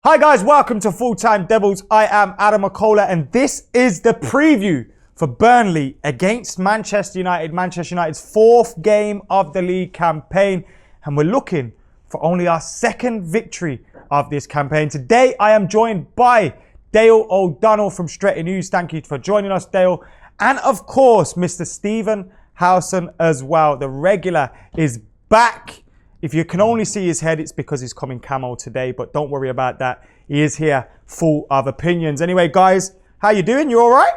Hi guys, welcome to Full Time Devils. I am Adam McKola and this is the preview for Burnley against Manchester United. Manchester United's fourth game of the league campaign, and we're looking for only our second victory of this campaign. Today I am joined by Dale O'Donnell from Stretty News. Thank you for joining us, Dale. And of course, Mr. Stephen Howson as well. The regular is back. If you can only see his head, it's because he's coming camo today, but don't worry about that. He is here full of opinions. Anyway, guys, how you doing? You all right?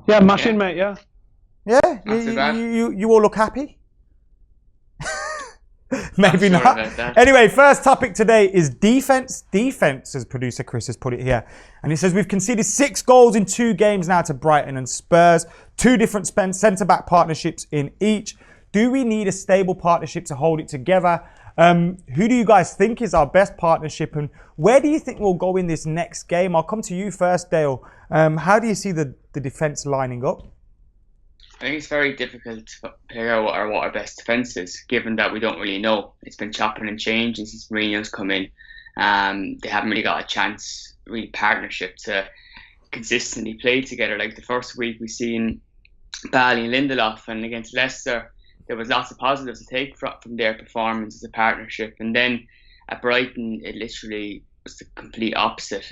Yeah, mashing, mate, yeah. Yeah? You all look happy? Maybe not. Anyway, first topic today is defense. Defense, as producer Chris has put it here. And he says, we've conceded 6 goals in 2 games now to Brighton and Spurs. 2 different centre-back partnerships in each. Do we need a stable partnership to hold it together? Who do you guys think is our best partnership, and where do you think we'll go in this next game? I'll come to you first, Dale. How do you see the defence lining up? I think it's very difficult to figure out what our best defence is, given that we don't really know. It's been chopping and changing since Mourinho's come in. They haven't really got a chance, really partnership to consistently play together. Like the first week we seen Bally and Lindelof, and against Leicester, there was lots of positives to take from their performance as a partnership. And then at Brighton, it literally was the complete opposite.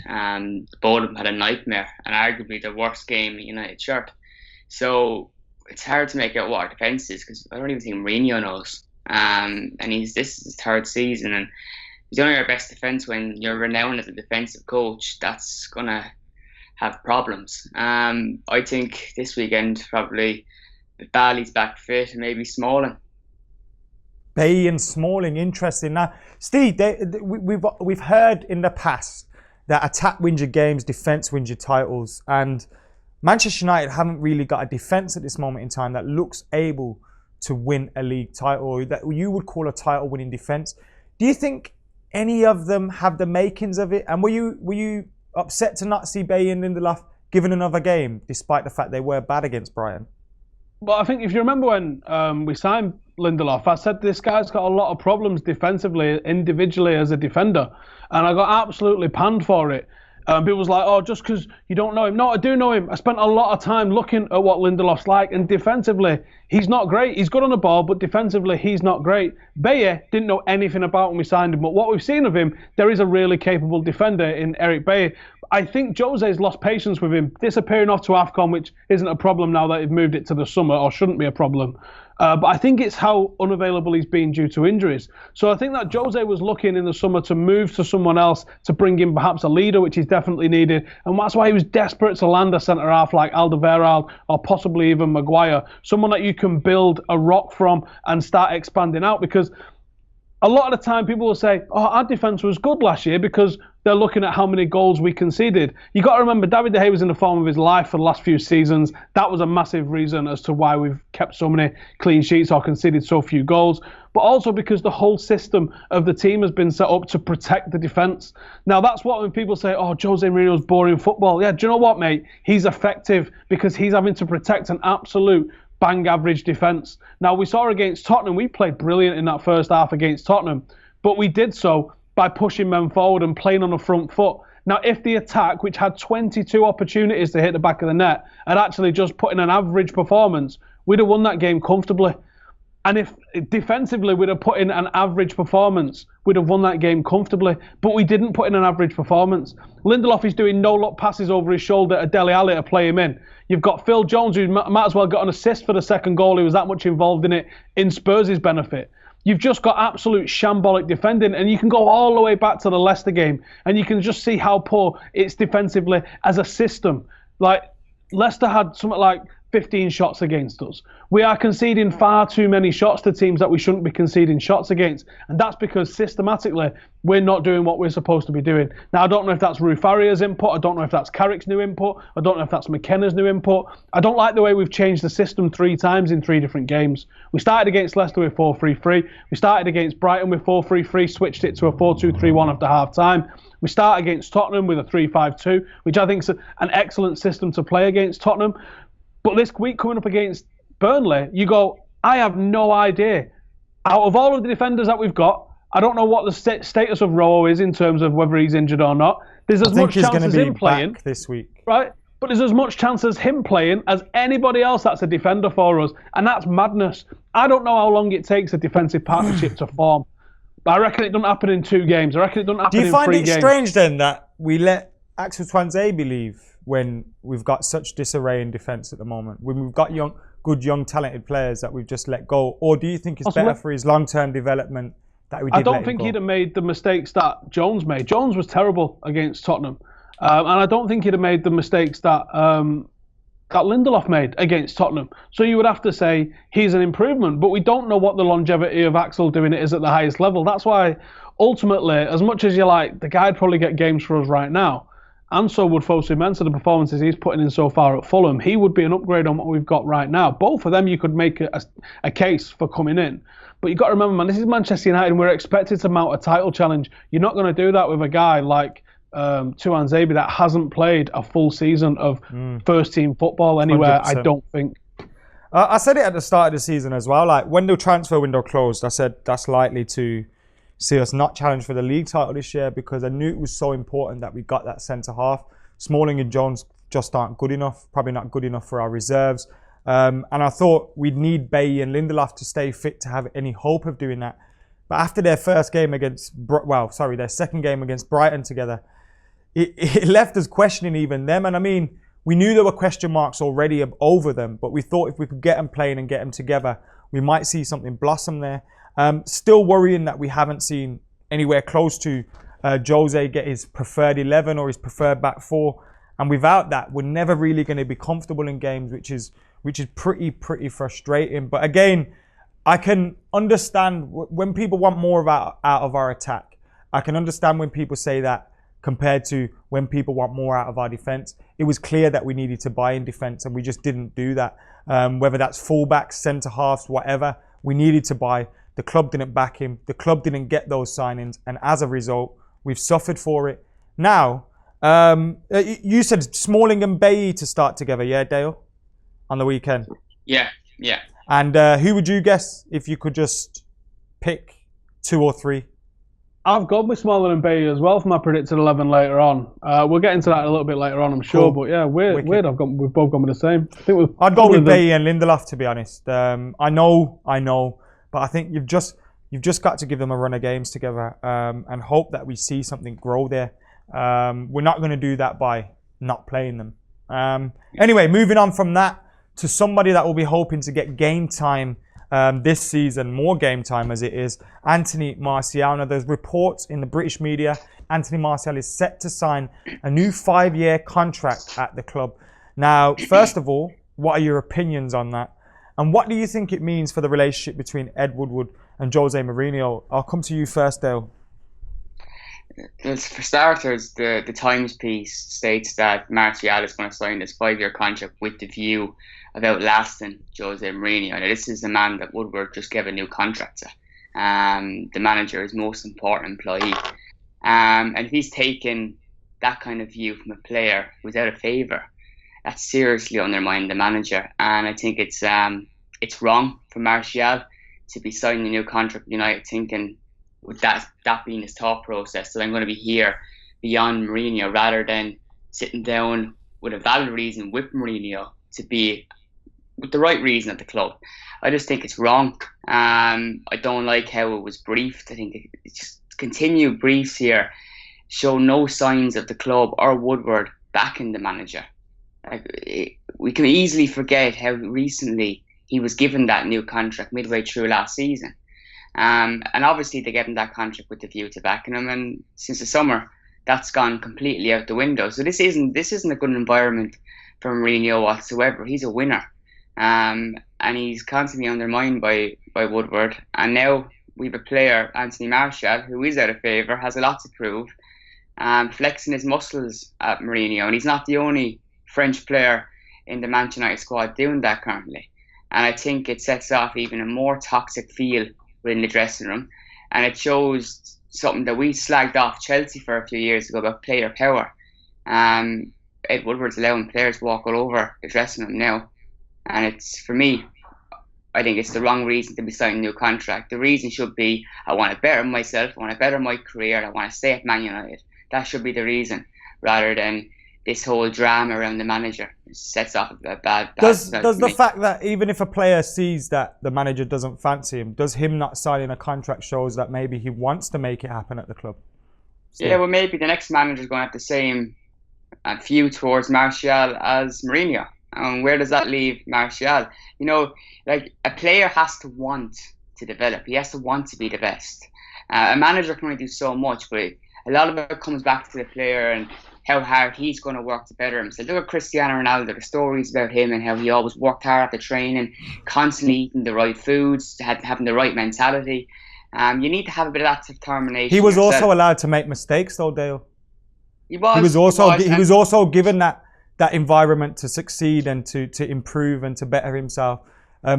Both of them had a nightmare, and arguably the worst game in United shirt. So it's hard to make out what our defence is, because I don't even think Mourinho knows. And this is his 3rd season, and he's only our best defence when you're renowned as a defensive coach. That's going to have problems. I think this weekend probably Bally's back fit, and maybe Smalling. Bay and Smalling, interesting. Now, Steve, we've heard in the past that attack wins your games, defence wins your titles, and Manchester United haven't really got a defence at this moment in time that looks able to win a league title, that you would call a title-winning defence. Do you think any of them have the makings of it? And were you upset to not see Bay and Lindelof given another game, despite the fact they were bad against Brighton? Well, I think if you remember when we signed Lindelof, I said this guy's got a lot of problems defensively, individually as a defender. And I got absolutely panned for it. People was like, oh, just because you don't know him. No, I do know him. I spent a lot of time looking at what Lindelof's like, and defensively, he's not great. He's good on the ball, but defensively, he's not great. Bayer didn't know anything about when we signed him, but what we've seen of him, there is a really capable defender in Eric Bayer. I think Jose's lost patience with him disappearing off to AFCON, which isn't a problem now that they've moved it to the summer, or shouldn't be a problem. But I think it's how unavailable he's been due to injuries. So I think that Jose was looking in the summer to move to someone else, to bring in perhaps a leader, which he's definitely needed. And that's why he was desperate to land a centre-half like Alderweireld or possibly even Maguire. Someone that you can build a rock from and start expanding out, because a lot of the time people will say, oh, our defence was good last year because they're looking at how many goals we conceded. You got to remember, David De Gea was in the form of his life for the last few seasons. That was a massive reason as to why we've kept so many clean sheets or conceded so few goals. But also because the whole system of the team has been set up to protect the defence. Now, that's what when people say, oh, Jose Mourinho's boring football. Yeah, do you know what, mate? He's effective because he's having to protect an absolute bang average defence. Now, we saw against Tottenham, we played brilliant in that first half against Tottenham, but we did so by pushing men forward and playing on the front foot. Now, if the attack, which had 22 opportunities to hit the back of the net, had actually just put in an average performance, we'd have won that game comfortably. And if defensively we'd have put in an average performance, we'd have won that game comfortably. But we didn't put in an average performance. Lindelof is doing no-look passes over his shoulder at Dele Alli to play him in. You've got Phil Jones, who might as well got an assist for the second goal. He was that much involved in it in Spurs' benefit. You've just got absolute shambolic defending, and you can go all the way back to the Leicester game, and you can just see how poor it's defensively as a system. Like, Leicester had something like 15 shots against us. We are conceding far too many shots to teams that we shouldn't be conceding shots against. And that's because systematically we're not doing what we're supposed to be doing. Now, I don't know if that's Rufaria's input. I don't know if that's Carrick's new input. I don't know if that's McKenna's new input. I don't like the way we've changed the system 3 times in 3 different games. We started against Leicester with 4-3-3. We started against Brighton with 4-3-3, switched it to a 4-2-3-1 after half-time. We start against Tottenham with a 3-5-2, which I think is an excellent system to play against Tottenham. But this week coming up against Burnley, you go, I have no idea. Out of all of the defenders that we've got, I don't know what the status of Rowe is in terms of whether he's injured or not. There's as much chance as him playing this week, right? But there's as much chance as him playing as anybody else that's a defender for us, and that's madness. I don't know how long it takes a defensive partnership to form. But I reckon it doesn't happen in 2 games. I reckon it doesn't happen in 3 games. Do you find it strange then that we let Axel Tuanzebe leave when we've got such disarray in defence at the moment? When we've got good, young, talented players that we've just let go? Or do you think it's better for his long-term development that we did I don't think he'd have made the mistakes that Jones made. Jones was terrible against Tottenham. And I don't think he'd have made the mistakes that that Lindelof made against Tottenham. So you would have to say he's an improvement, but we don't know what the longevity of Axel doing it is at the highest level. That's why, ultimately, as much as you like, the guy'd probably get games for us right now, and so would Fosu Mensah, the performances he's putting in so far at Fulham. He would be an upgrade on what we've got right now. Both of them you could make a case for coming in. But you've got to remember, man, this is Manchester United and we're expected to mount a title challenge. You're not going to do that with a guy like Tuanzebe that hasn't played a full season of first team football anywhere. 100%. I don't think. I said it at the start of the season as well. Like when the transfer window closed, I said that's likely to see us not challenge for the league title this year because I knew it was so important that we got that centre half. Smalling and Jones just aren't good enough. Probably not good enough for our reserves. And I thought we'd need Bailly and Lindelof to stay fit to have any hope of doing that. But after their second game against Brighton together, it left us questioning even them. And I mean, we knew there were question marks already over them, but we thought if we could get them playing and get them together, we might see something blossom there. Still worrying that we haven't seen anywhere close to Jose get his preferred 11 or his preferred back 4. And without that, we're never really going to be comfortable in games, which is pretty frustrating. But again, I can understand when people want more out of our attack. I can understand when people say that compared to when people want more out of our defence. It was clear that we needed to buy in defence and we just didn't do that. Whether that's fullbacks, centre halves, whatever, we needed to buy. The club didn't back him. The club didn't get those signings. And as a result, we've suffered for it. Now, you said Smalling and Bailly to start together, yeah, Dale? On the weekend? Yeah. And who would you guess if you could just pick 2 or 3? I've gone with Smalling and Bailly as well for my predicted 11 later on. We'll get into that a little bit later on, I'm sure. Cool. But yeah, weird. We've both gone with the same. I'd go with Bailly and Lindelof, to be honest. I know, but I think you've just got to give them a run of games together and hope that we see something grow there. We're not going to do that by not playing them. Anyway, moving on from that to somebody that will be hoping to get game time this season, more game time as it is, Anthony Martial. Now, there's reports in the British media Anthony Martial is set to sign a new 5-year contract at the club. Now, first of all, what are your opinions on that? And what do you think it means for the relationship between Ed Woodward and Jose Mourinho? I'll come to you first, Dale. For starters, the Times piece states that Martial is going to sign this 5-year contract with the view of outlasting Jose Mourinho. Now, this is the man that Woodward just gave a new contract to. The manager, his most important employee. And if he's taken that kind of view from a player who's out of favour, that seriously undermined the manager. And I think it's wrong for Martial to be signing a new contract with United thinking with that being his thought process, that I'm going to be here beyond Mourinho rather than sitting down with a valid reason with Mourinho to be with the right reason at the club. I just think it's wrong. I don't like how it was briefed. I think it's just continued briefs here show no signs of the club or Woodward backing the manager. We can easily forget how recently he was given that new contract midway through last season. And obviously they gave him that contract with the view to backing him, and since the summer that's gone completely out the window. So this isn't a good environment for Mourinho whatsoever. He's a winner, and he's constantly undermined by Woodward. And now we have a player, Anthony Martial, who is out of favour, has a lot to prove, flexing his muscles at Mourinho, and he's not the only French player in the Manchester United squad doing that currently. And I think it sets off even a more toxic feel within the dressing room, and it shows something that we slagged off Chelsea for a few years ago about player power. Ed Woodward's allowing players to walk all over the dressing room now, and it's, for me, I think it's the wrong reason to be signing a new contract. The reason should be, I want to better myself, I want to better my career, I want to stay at Man United. That should be the reason, rather than this whole drama around the manager. It sets off a bad Does the fact that even if a player sees that the manager doesn't fancy him, does him not signing a contract shows that maybe he wants to make it happen at the club? Yeah, well, maybe the next manager is going to have the same view towards Martial as Mourinho. And where does that leave Martial? You know, like, a player has to want to develop. He has to want to be the best. A manager can only do so much, but a lot of it comes back to the player and how hard he's going to work to better himself. Look at Cristiano Ronaldo, the stories about him and how he always worked hard at the training, constantly eating the right foods, having the right mentality. You need to have a bit of that determination. He was yourself. also allowed to make mistakes, though, Dale. He was. He was also given that environment to succeed and to improve and to better himself.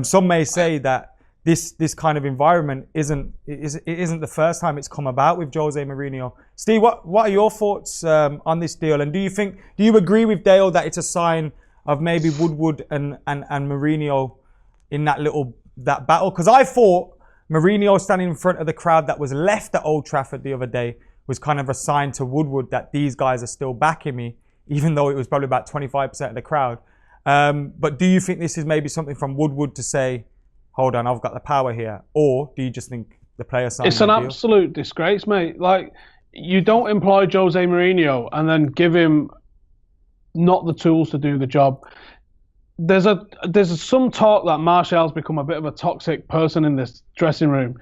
Some may say that this kind of environment isn't the first time it's come about with Jose Mourinho. Steve, what are your thoughts on this deal? And do you agree with Dale that it's a sign of maybe Woodward and Mourinho in that battle? Because I thought Mourinho standing in front of the crowd that was left at Old Trafford the other day was kind of a sign to Woodward that these guys are still backing me, even though it was probably about 25% of the crowd. But do you think this is maybe something from Woodward to say, hold on, I've got the power here? Or do you just think the player signed It's an absolute disgrace, mate. Like, you don't employ Jose Mourinho and then give him not the tools to do the job. There's some talk that Martial's become a bit of a toxic person in this dressing room,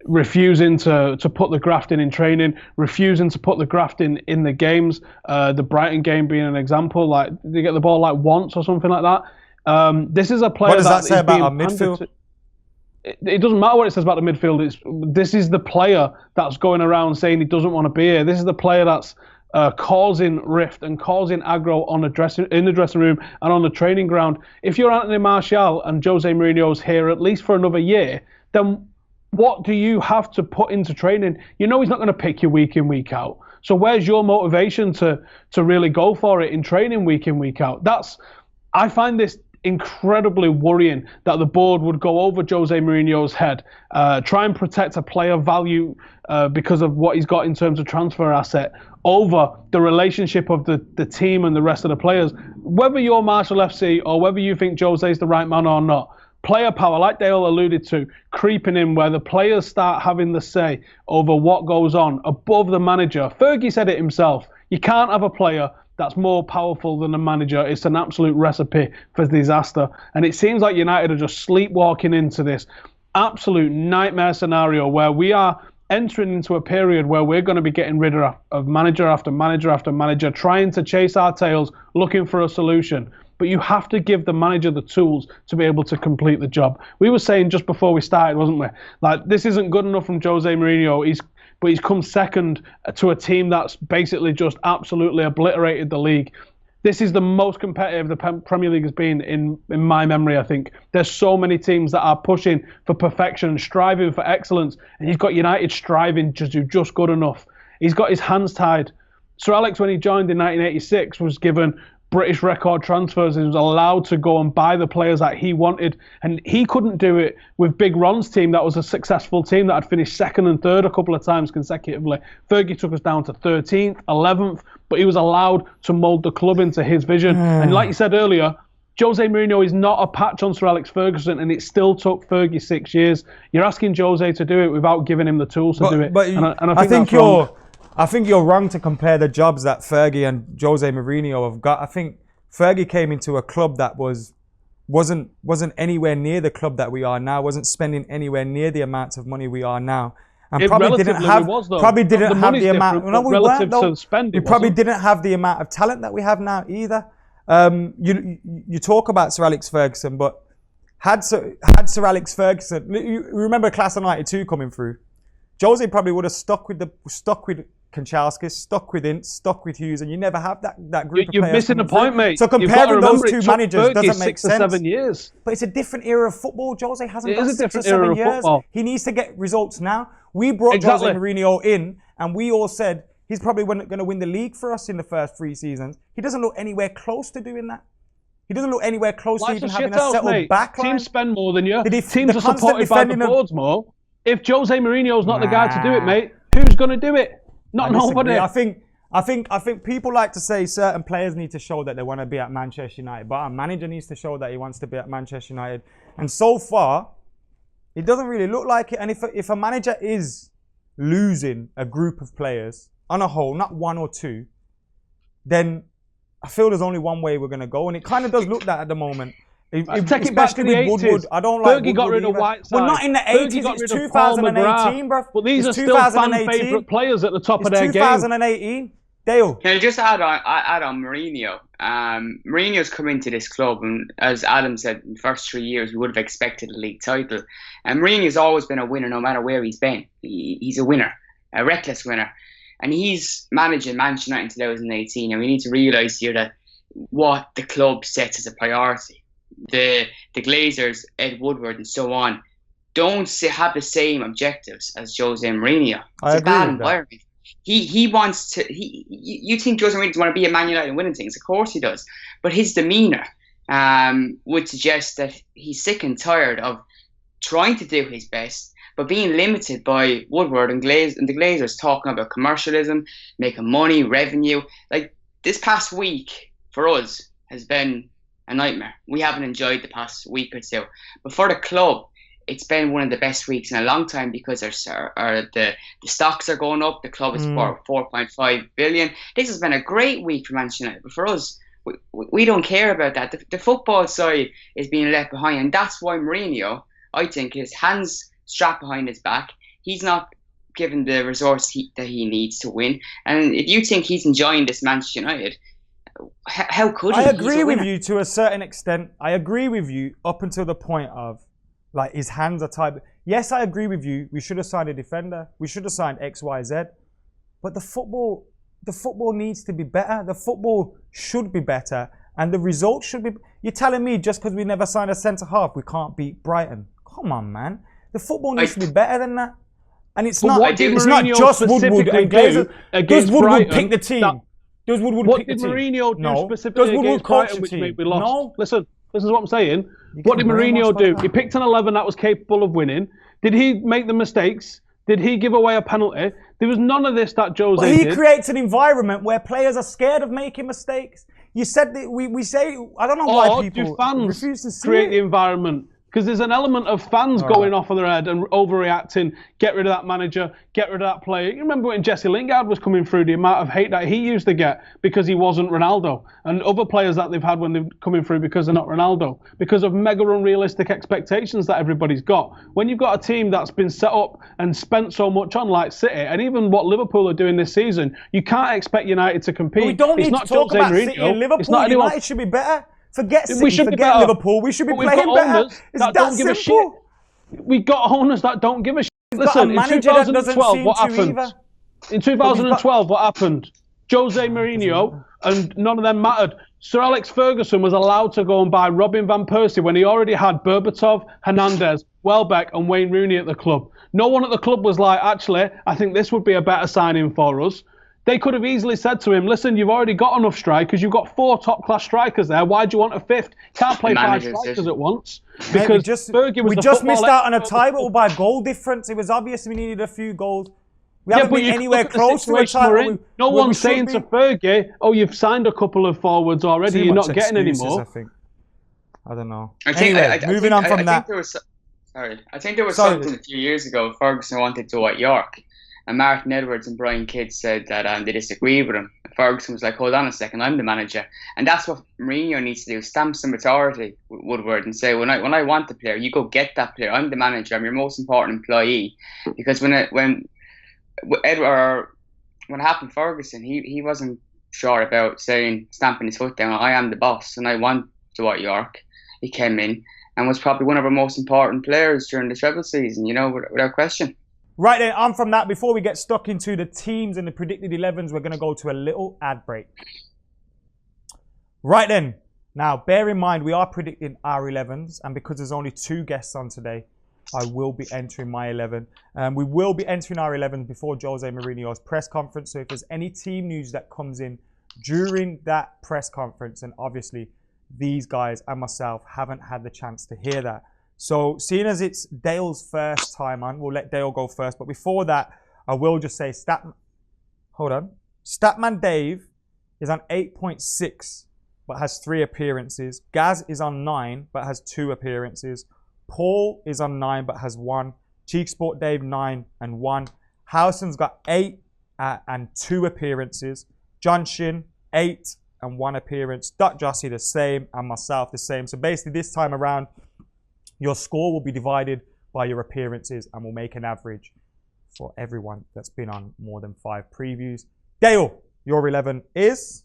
refusing to put the graft in training, refusing to put the graft in the games. The Brighton game being an example, like they get the ball like once or something like that. This is a player. What does that say about our midfield? It doesn't matter what it says about the midfield. This is the player that's going around saying he doesn't want to be here. This is the player that's causing rift and causing aggro in the dressing room and on the training ground. If you're Anthony Martial and Jose Mourinho's here at least for another year, then what do you have to put into training? You know he's not going to pick you week in, week out. So where's your motivation to really go for it in training week in, week out? I find this incredibly worrying that the board would go over Jose Mourinho's head, try and protect a player value because of what he's got in terms of transfer asset over the relationship of the team and the rest of the players. Whether you're Marshall FC or whether you think Jose's the right man or not, player power, like Dale alluded to, creeping in where the players start having the say over what goes on above the manager. Fergie said it himself. You can't have a player that's more powerful than a manager. It's an absolute recipe for disaster. And it seems like United are just sleepwalking into this absolute nightmare scenario where we are entering into a period where we're going to be getting rid of manager after manager after manager, trying to chase our tails, looking for a solution. But you have to give the manager the tools to be able to complete the job. We were saying just before we started, wasn't we? Like, this isn't good enough from Jose Mourinho. But he's come second to a team that's basically just absolutely obliterated the league. This is the most competitive the Premier League has been in my memory, I think. There's so many teams that are pushing for perfection, striving for excellence, and he's got United striving to do just good enough. He's got his hands tied. Sir Alex, when he joined in 1986, was given British record transfers and was allowed to go and buy the players that he wanted. And he couldn't do it with Big Ron's team. That was a successful team that had finished second and third a couple of times consecutively. Fergie took us down to 13th, 11th, but he was allowed to mould the club into his vision. And like you said earlier, Jose Mourinho is not a patch on Sir Alex Ferguson, and it still took Fergie 6 years. You're asking Jose to do it without giving him the tools to do it. But I think you're wrong to compare the jobs that Fergie and Jose Mourinho have got. I think Fergie came into a club that wasn't anywhere near the club that we are now, wasn't spending anywhere near the amounts of money we are now. And it probably didn't have the amount. No, we weren't. No, we probably didn't have the amount of talent that we have now either. You talk about Sir Alex Ferguson, but had Sir Alex Ferguson, you remember Class of '92 coming through, Jose probably would have stuck with Kanchelskis, stuck with Ince, stuck with Hughes, and you never have that group of players. You're missing the point, mate. So comparing those two managers doesn't make sense. 6 or 7 years. But it's a different era of football. Jose hasn't got done 6 or 7 years. Football. He needs to get results now. We brought Jose Mourinho in, and we all said he's probably going to win the league for us in the first 3 seasons. He doesn't look anywhere close to doing that. He doesn't look anywhere close to Life's even a having a shithouse, settled mate. backline. Teams spend more than you. They're Teams are constant supported by the defending them. boards more. If Jose Mourinho's not the guy to do it, mate, who's going to do it? Not nobody. I think people like to say certain players need to show that they want to be at Manchester United, but our manager needs to show that he wants to be at Manchester United. And so far, it doesn't really look like it. And if a manager is losing a group of players on a whole, not one or two, then I feel there's only one way we're going to go. And it kind of does look that at the moment. Take it back to the 80s. Woodward. I don't like Fergie got rid of Whiteside. Well, not in the 80s. It's 2018, bro. But these are still fan favourite players at the top of their game. 2018. Dale. Can I just add on Mourinho? Mourinho's come into this club, and as Adam said, in the first 3 years, we would have expected a league title. And Mourinho's always been a winner no matter where he's been. He's a winner, a reckless winner. And he's managing Manchester United in 2018, and we need to realise here that what the club sets as a priority. The Glazers, Ed Woodward, and so on, don't have the same objectives as Jose Mourinho. It's a bad environment. He wants to. You think Jose Mourinho want to be a Man United and winning things? Of course he does. But his demeanour would suggest that he's sick and tired of trying to do his best, but being limited by Woodward and the Glazers talking about commercialism, making money, revenue. Like this past week for us has been a nightmare. We haven't enjoyed the past week or two. But for the club, it's been one of the best weeks in a long time because the stocks are going up. The club is for 4.5 billion. This has been a great week for Manchester United. But for us, we don't care about that. The football side is being left behind. And that's why Mourinho, I think, his hands strapped behind his back. He's not given the resource that he needs to win. And if you think he's enjoying this Manchester United, how could he? I agree with you to a certain extent. I agree with you up until the point of, like, his hands are tied. Yes, I agree with you. We should have signed a defender. We should have signed X, Y, Z. But the football needs to be better. The football should be better. And the results should be... You're telling me just because we never signed a centre-half, we can't beat Brighton? Come on, man. The football needs to be better than that. And it's not just Woodward and Glazer. Does Woodward pick the team? Does Woodward pick the team? What did Mourinho do specifically against Brighton, which made we lost? No. Listen, this is what I'm saying. What did Mourinho do? He picked an 11 that was capable of winning. Did he make the mistakes? Did he give away a penalty? There was none of this that Jose did. He creates an environment where players are scared of making mistakes. You said that we say, I don't know why people refuse to see create the environment. Because there's an element of fans going off of their head and overreacting, get rid of that manager, get rid of that player. You remember when Jesse Lingard was coming through, the amount of hate that he used to get because he wasn't Ronaldo, and other players that they've had when they're coming through because they're not Ronaldo, because of mega unrealistic expectations that everybody's got. When you've got a team that's been set up and spent so much on, like City, and even what Liverpool are doing this season, you can't expect United to compete. But we don't need to talk about City and Liverpool. United should be better. Forget City, forget Liverpool. We should be playing better. It's that simple. We got owners that don't give a shit. Listen, in 2012, what happened? In 2012, what happened? Jose Mourinho, and none of them mattered. Sir Alex Ferguson was allowed to go and buy Robin van Persie when he already had Berbatov, Hernandez, Welbeck, and Wayne Rooney at the club. No one at the club was like, actually, I think this would be a better signing for us. They could have easily said to him, listen, you've already got enough strikers. You've got 4 top-class strikers there. Why do you want a 5th? Can't play 5 strikers at once. Because we just missed out on a title by goal difference. It was obvious we needed a few goals. We haven't been anywhere close to a title. No one's saying to Fergie, oh, you've signed a couple of forwards already. You're not getting any more. I don't know. Anyway, moving on from that. I think there was something a few years ago Ferguson wanted to at York. And Martin Edwards and Brian Kidd said that they disagreed with him. Ferguson was like, hold on a second, I'm the manager. And that's what Mourinho needs to do, stamp some authority with Woodward and say, when I want the player, you go get that player. I'm the manager, I'm your most important employee. Because when happened Ferguson, he wasn't sure about stamping his foot down, I am the boss and I want Dwight York. He came in and was probably one of our most important players during the treble season, without question. Right then, on from that, before we get stuck into the teams and the predicted 11s, we're going to go to a little ad break. Right then, now bear in mind we are predicting our 11s, and because there's only 2 guests on today, I will be entering my 11. We will be entering our 11 before Jose Mourinho's press conference, so if there's any team news that comes in during that press conference, and obviously these guys and myself haven't had the chance to hear that. So seeing as it's Dale's first time on, we'll let Dale go first. But before that, I will just say Statman Dave is on 8.6, but has 3 appearances. Gaz is on 9, but has 2 appearances. Paul is on 9, but has 1. Cheek Sport Dave, 9 and 1. Howson's got 8 and 2 appearances. John Shin, 8 and 1 appearance. Dot Jossie, the same, and myself, the same. So basically, this time around, your score will be divided by your appearances, and we'll make an average for everyone that's been on more than 5 previews. Dale, your 11 is?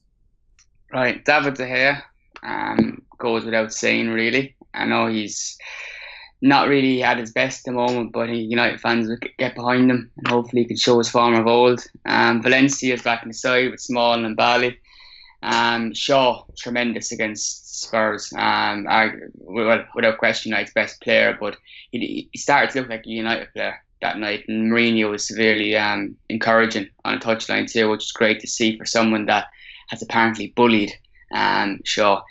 Right, David De Gea goes without saying, really. I know he's not really at his best at the moment, but United fans will get behind him, and hopefully he can show his form of old. Valencia is back in the side with Small and Bally. Shaw, tremendous against Spurs. Without question, United's best player, but he started to look like a United player that night, and Mourinho was severely encouraging on a touchline too, which is great to see for someone that has apparently bullied Shaw.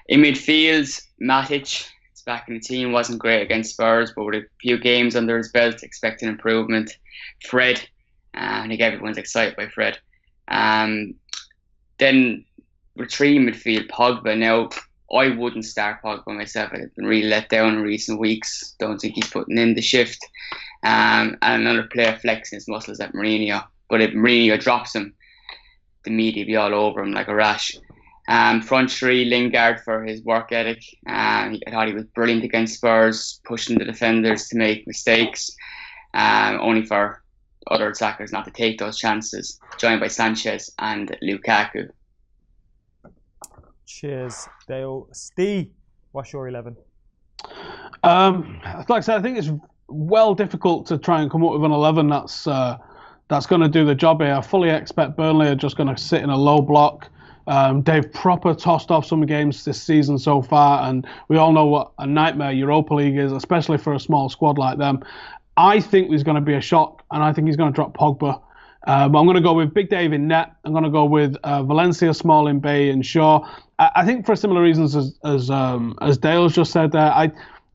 In midfield, Matic is back in the team. Wasn't great against Spurs, but with a few games under his belt, expecting improvement. Fred, I think everyone's excited by Fred. Then with 3 midfield, Pogba. Now, I wouldn't start Pogba myself. I've been really let down in recent weeks. Don't think he's putting in the shift. And another player flexing his muscles at Mourinho. But if Mourinho drops him, the media will be all over him like a rash. Front 3, Lingard for his work ethic. I thought he was brilliant against Spurs, pushing the defenders to make mistakes, only for other attackers not to take those chances. Joined by Sanchez and Lukaku. Cheers, Dale. Steve, what's your 11? Like I said, I think it's well difficult to try and come up with an 11 that's going to do the job here. I fully expect Burnley are just going to sit in a low block. They've proper tossed off some games this season so far, and we all know what a nightmare Europa League is, especially for a small squad like them. I think there's going to be a shock, and I think he's going to drop Pogba. But I'm going to go with Big Dave in net. I'm going to go with Valencia, Smalling, Bay, and Shaw. I think for similar reasons as Dale's just said there.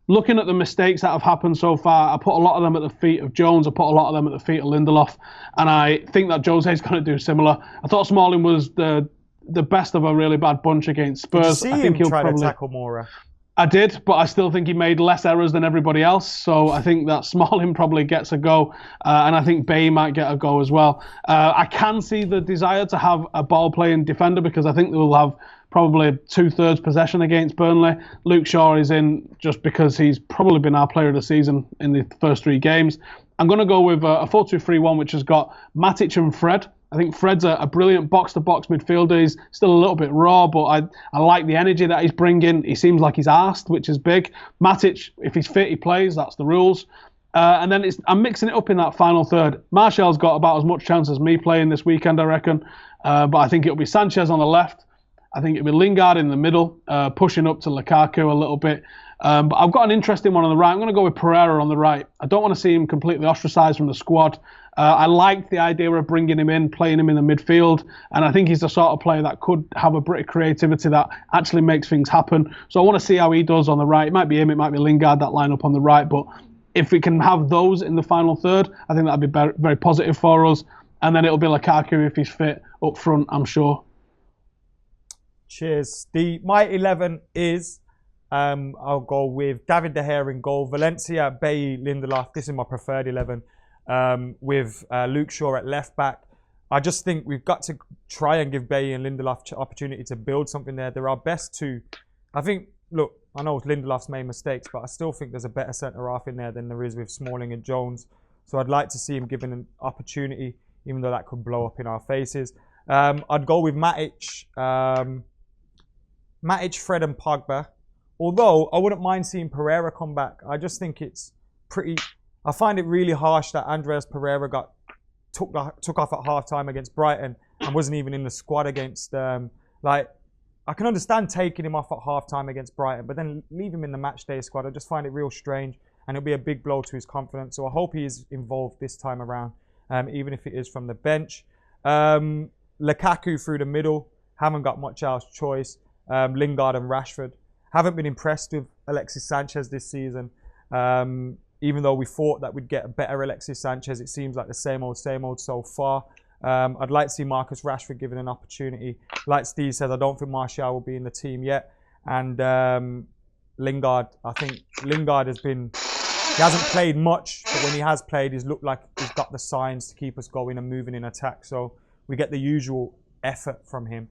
Looking at the mistakes that have happened so far, I put a lot of them at the feet of Jones. I put a lot of them at the feet of Lindelof, and I think that Jose's going to do similar. I thought Smalling was the best of a really bad bunch against Spurs. Did you see I think him he'll try probably to tackle Mora? I did, but I still think he made less errors than everybody else. So I think that Smalling probably gets a go, and I think Bay might get a go as well. I can see the desire to have a ball-playing defender because I think they will have probably 2/3 possession against Burnley. Luke Shaw is in just because he's probably been our player of the season in the first 3 games. I'm going to go with a 4-2-3-1, which has got Matic and Fred. I think Fred's a brilliant box-to-box midfielder. He's still a little bit raw, but I like the energy that he's bringing. He seems like he's arsed, which is big. Matic, if he's fit, he plays. That's the rules. And then I'm mixing it up in that final third. Martial's got about as much chance as me playing this weekend, I reckon. But I think it'll be Sanchez on the left. I think it'll be Lingard in the middle, pushing up to Lukaku a little bit. But I've got an interesting one on the right. I'm going to go with Pereira on the right. I don't want to see him completely ostracised from the squad. I like the idea of bringing him in, playing him in the midfield, and I think he's the sort of player that could have a bit of creativity that actually makes things happen. So I want to see how he does on the right. It might be him, it might be Lingard, that line up on the right, but if we can have those in the final third, I think that'd be very, very positive for us. And then it'll be Lukaku if he's fit up front, I'm sure. Cheers. My 11 is, I'll go with David De Gea in goal, Valencia, Bailly, Lindelof. This is my preferred 11. With Luke Shaw at left back. I just think we've got to try and give Bailly and Lindelof opportunity to build something there. They're our best 2. I think, look, I know Lindelof's made mistakes, but I still think there's a better centre-half in there than there is with Smalling and Jones. So I'd like to see him given an opportunity, even though that could blow up in our faces. I'd go with Matic, Fred and Pogba. Although I wouldn't mind seeing Pereira come back. I just think it's pretty... I find it really harsh that Andreas Pereira took off at half-time against Brighton and wasn't even in the squad against... I can understand taking him off at half-time against Brighton, but then leave him in the match-day squad. I just find it real strange, and it'll be a big blow to his confidence. So I hope he is involved this time around, even if it is from the bench. Lukaku through the middle. Haven't got much else choice. Lingard and Rashford. Haven't been impressed with Alexis Sanchez this season. Even though we thought that we'd get a better Alexis Sanchez, it seems like the same old so far. I'd like to see Marcus Rashford given an opportunity. Like Steve says, I don't think Martial will be in the team yet. And Lingard, I think Lingard he hasn't played much, but when he has played, he's looked like he's got the signs to keep us going and moving in attack. So we get the usual effort from him.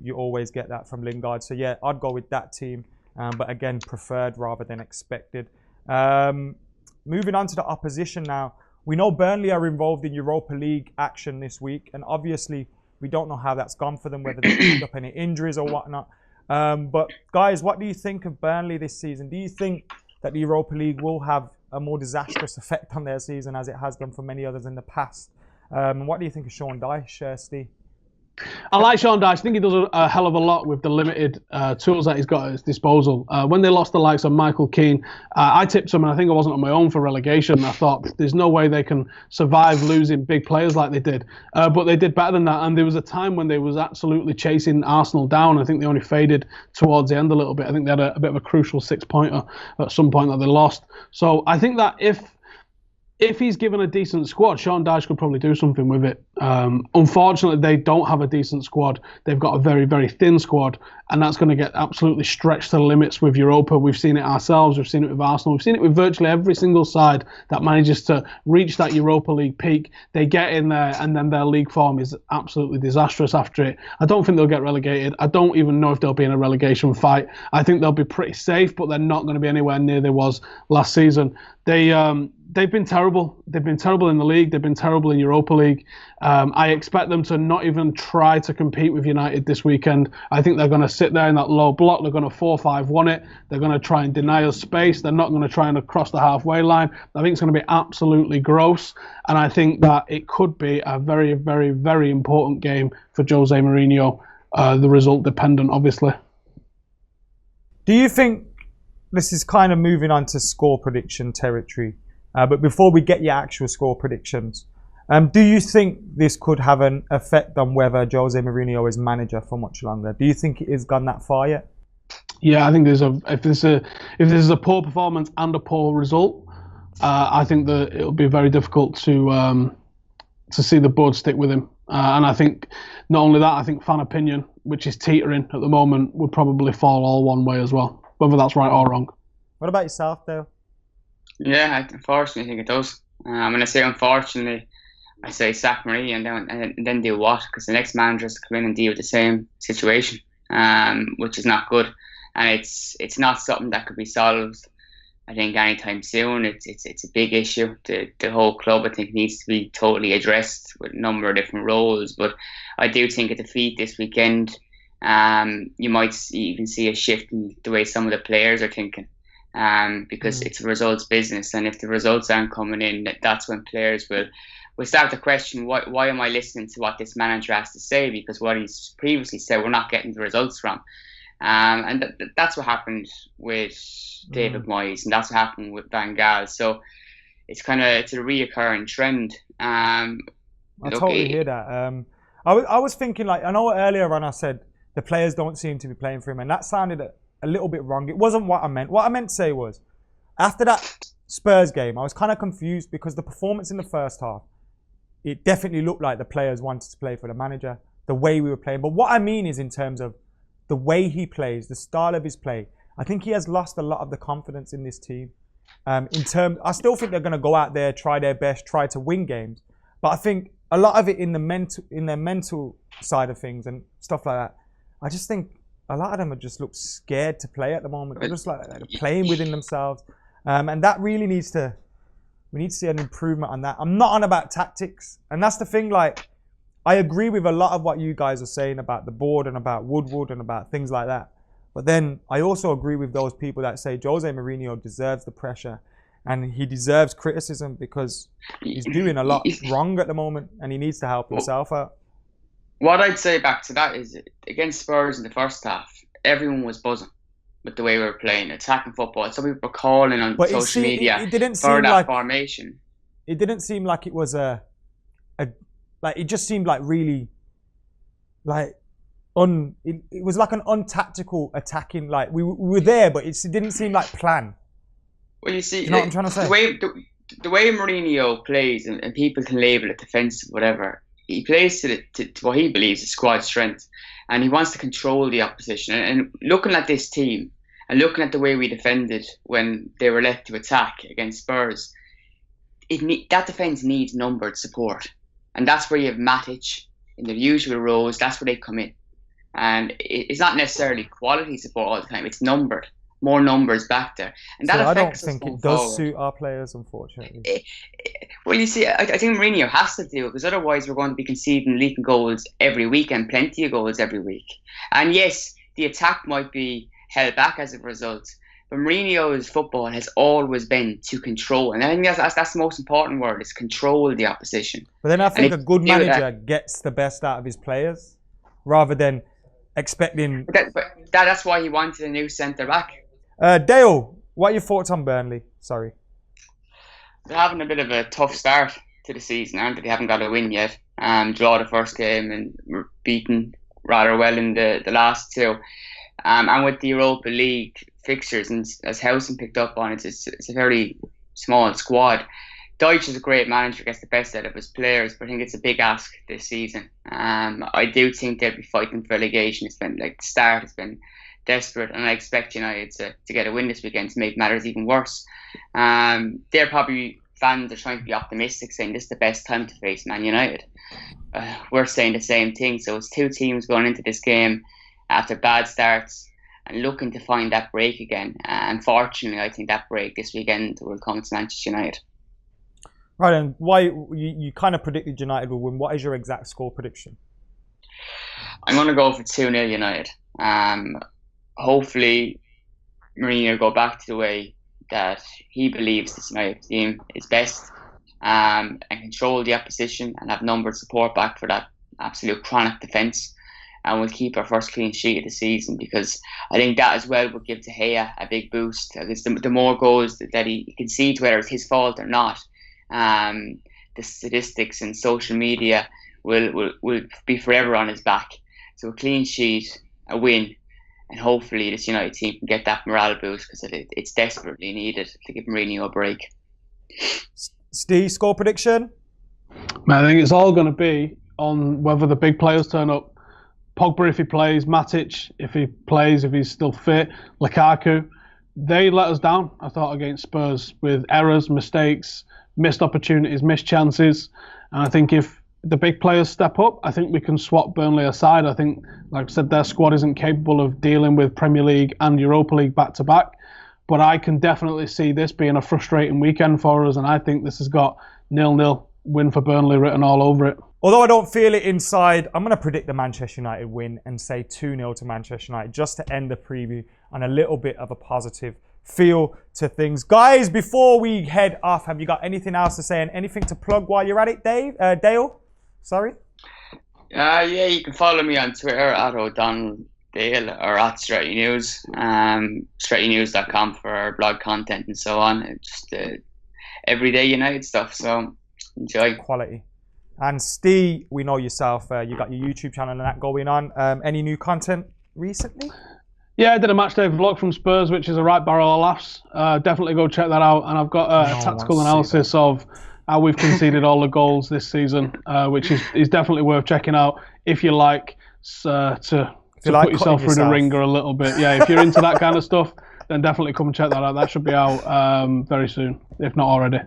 You always get that from Lingard. So yeah, I'd go with that team. But again, preferred rather than expected. Moving on to the opposition now. We know Burnley are involved in Europa League action this week. And obviously, we don't know how that's gone for them, whether they picked up any injuries or whatnot. But guys, what do you think of Burnley this season? Do you think that the Europa League will have a more disastrous effect on their season as it has done for many others in the past? What do you think of Sean Dyche, Steve? I like Sean Dyche. I think he does a hell of a lot with the limited tools that he's got at his disposal. When they lost the likes of Michael Keane, I tipped them, and I think I wasn't on my own for relegation. I thought there's no way they can survive losing big players like they did. But they did better than that, and there was a time when they was absolutely chasing Arsenal down. I think they only faded towards the end a little bit. I think they had a bit of a crucial 6-pointer at some point that they lost. So I think that if he's given a decent squad, Sean Dyche could probably do something with it. Unfortunately, they don't have a decent squad. They've got a very, very thin squad, and that's going to get absolutely stretched to the limits with Europa. We've seen it ourselves. We've seen it with Arsenal. We've seen it with virtually every single side that manages to reach that Europa League peak. They get in there, and then their league form is absolutely disastrous after it. I don't think they'll get relegated. I don't even know if they'll be in a relegation fight. I think they'll be pretty safe, but they're not going to be anywhere near they was last season. They've been terrible. They've been terrible in the league. They've been terrible in Europa League. I expect them to not even try to compete with United this weekend. I think they're going to sit there in that low block. They're going to 4-5-1 it. They're going to try and deny us space. They're not going to try and cross the halfway line. I think it's going to be absolutely gross. And I think that it could be a very, very, very important game for Jose Mourinho. The result dependent, obviously. Do you think this is kind of moving on to score prediction territory? But before we get your actual score predictions, do you think this could have an effect on whether Jose Mourinho is manager for much longer? Do you think it has gone that far yet? Yeah, I think if this is a poor performance and a poor result, I think that it'll be very difficult to see the board stick with him. And I think not only that, I think fan opinion, which is teetering at the moment, would probably fall all one way as well, whether that's right or wrong. What about yourself, Dale? Yeah, unfortunately, I think it does. When I say unfortunately, I say sack Mourinho and then do what? Because the next manager has to come in and deal with the same situation, which is not good. And it's not something that could be solved, I think, anytime soon. It's a big issue. The whole club, I think, needs to be totally addressed with a number of different roles. But I do think a defeat this weekend, you might even see a shift in the way some of the players are thinking. Because it's a results business, and if the results aren't coming in, that's when players will start to question, why am I listening to what this manager has to say, because what he's previously said we're not getting the results from. And that's what happened with David Moyes, and that's what happened with Van Gaal. So it's a reoccurring trend. I totally hear that. I was thinking, like, I know earlier on I said the players don't seem to be playing for him, and that sounded a little bit wrong. It wasn't what I meant. What I meant to say was, after that Spurs game, I was kind of confused because the performance in the first half, it definitely looked like the players wanted to play for the manager, the way we were playing. But what I mean is in terms of the way he plays, the style of his play, I think he has lost a lot of the confidence in this team. I still think they're going to go out there, try their best, try to win games. But I think a lot of it in their mental side of things and stuff like that, I just think a lot of them just look scared to play at the moment. They're just like they're playing within themselves. And that really we need to see an improvement on that. I'm not on about tactics. And that's the thing, like, I agree with a lot of what you guys are saying about the board and about Woodward and about things like that. But then I also agree with those people that say Jose Mourinho deserves the pressure and he deserves criticism because he's doing a lot wrong at the moment and he needs to help himself out. What I'd say back to that is, against Spurs in the first half, everyone was buzzing with the way we were playing, attacking football. Some people were calling on social media for that formation. It didn't seem like it was it just seemed like really, like, it was like an untactical attacking. Like we were there, but it didn't seem like plan. Well, you see, you know what I'm trying to say? The way Mourinho plays, and people can label it defensive, whatever. He plays to what he believes is squad strength, and he wants to control the opposition. And looking at this team, and looking at the way we defended when they were left to attack against Spurs, that defence needs numbered support, and that's where you have Matic in the usual roles. That's where they come in, and it's not necessarily quality support all the time. It's numbered. More numbers back there, and that affects us. I don't think it does suit our players, unfortunately. Well, you see, I think Mourinho has to do it, because otherwise we're going to be conceding leaking goals every week, and plenty of goals every week. And yes, the attack might be held back as a result, but Mourinho's football has always been to control, and I think that's the most important word, is control the opposition. But then I think a good manager gets the best out of his players, rather than expecting. But that's why he wanted a new centre back. Dale, what are your thoughts on Burnley? Sorry. They're having a bit of a tough start to the season, aren't they? They haven't got a win yet. Draw the first game and were beaten rather well in the last two. And with the Europa League fixtures, and as Howson picked up on, it's a very small squad. Deutsch is a great manager, gets the best out of his players, but I think it's a big ask this season. I do think they'll be fighting for relegation. It's been like the start has been desperate, and I expect United to get a win this weekend to make matters even worse. They're probably fans are trying to be optimistic, saying this is the best time to face Man United. We're saying the same thing. So it's two teams going into this game after bad starts and looking to find that break again. Unfortunately, I think that break this weekend will come to Manchester United. Right, and why you kind of predicted United will win. What is your exact score prediction? I'm going to go for 2-0 United. Hopefully, Mourinho go back to the way that he believes this United team is best, and control the opposition and have numbered support back for that absolute chronic defence, and we'll keep our first clean sheet of the season, because I think that as well would give De Gea a big boost. Because the more goals that he concedes, whether it's his fault or not, the statistics and social media will be forever on his back. So a clean sheet, a win, and hopefully this United team can get that morale boost, because it's desperately needed to give Mourinho a break. Steve, score prediction? I think it's all going to be on whether the big players turn up. Pogba if he plays, Matic if he plays, if he's still fit, Lukaku. They let us down, I thought, against Spurs with errors, mistakes, missed opportunities, missed chances. And I think if the big players step up, I think we can swap Burnley aside. I think, like I said, their squad isn't capable of dealing with Premier League and Europa League back-to-back. But I can definitely see this being a frustrating weekend for us, and I think this has got 0-0 win for Burnley written all over it. Although I don't feel it inside, I'm going to predict the Manchester United win and say 2-0 to Manchester United, just to end the preview on a little bit of a positive feel to things. Guys, before we head off, have you got anything else to say and anything to plug while you're at it, Dale? Sorry? Yeah, you can follow me on Twitter at O'Donnell Dale or at Stretty News. StrettyNews.com for our blog content and so on. It's just everyday United stuff, so enjoy. Quality. And Steve, we know yourself. You got your YouTube channel and that going on. Any new content recently? Yeah, I did a matchday vlog from Spurs, which is a right barrel of laughs. Definitely go check that out. And I've got a tactical analysis of how we've conceded all the goals this season, which is definitely worth checking out if you like to put yourself through the ringer a little bit. Yeah, if you're into that kind of stuff, then definitely come and check that out. That should be out very soon, if not already.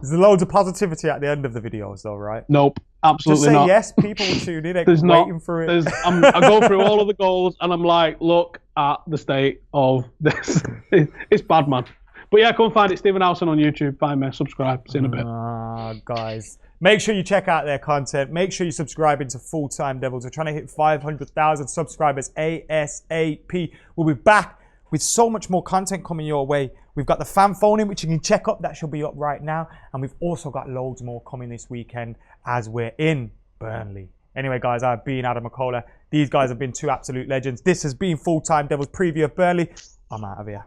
There's loads of positivity at the end of the videos, though, right? Nope, absolutely not. Just say yes, people will tune in. They're There's waiting for it. I go through all of the goals, and I'm like, look at the state of this. It's bad, man. But yeah, come find it. Stephen Howson on YouTube. Find me, subscribe. See you in a bit. Guys, make sure you check out their content. Make sure you subscribe into Full Time Devils. We're trying to hit 500,000 subscribers ASAP. We'll be back with so much more content coming your way. We've got the fan phone in, which you can check up. That should be up right now. And we've also got loads more coming this weekend as we're in Burnley. Anyway, guys, I've been Adam McKola. These guys have been two absolute legends. This has been Full Time Devils preview of Burnley. I'm out of here.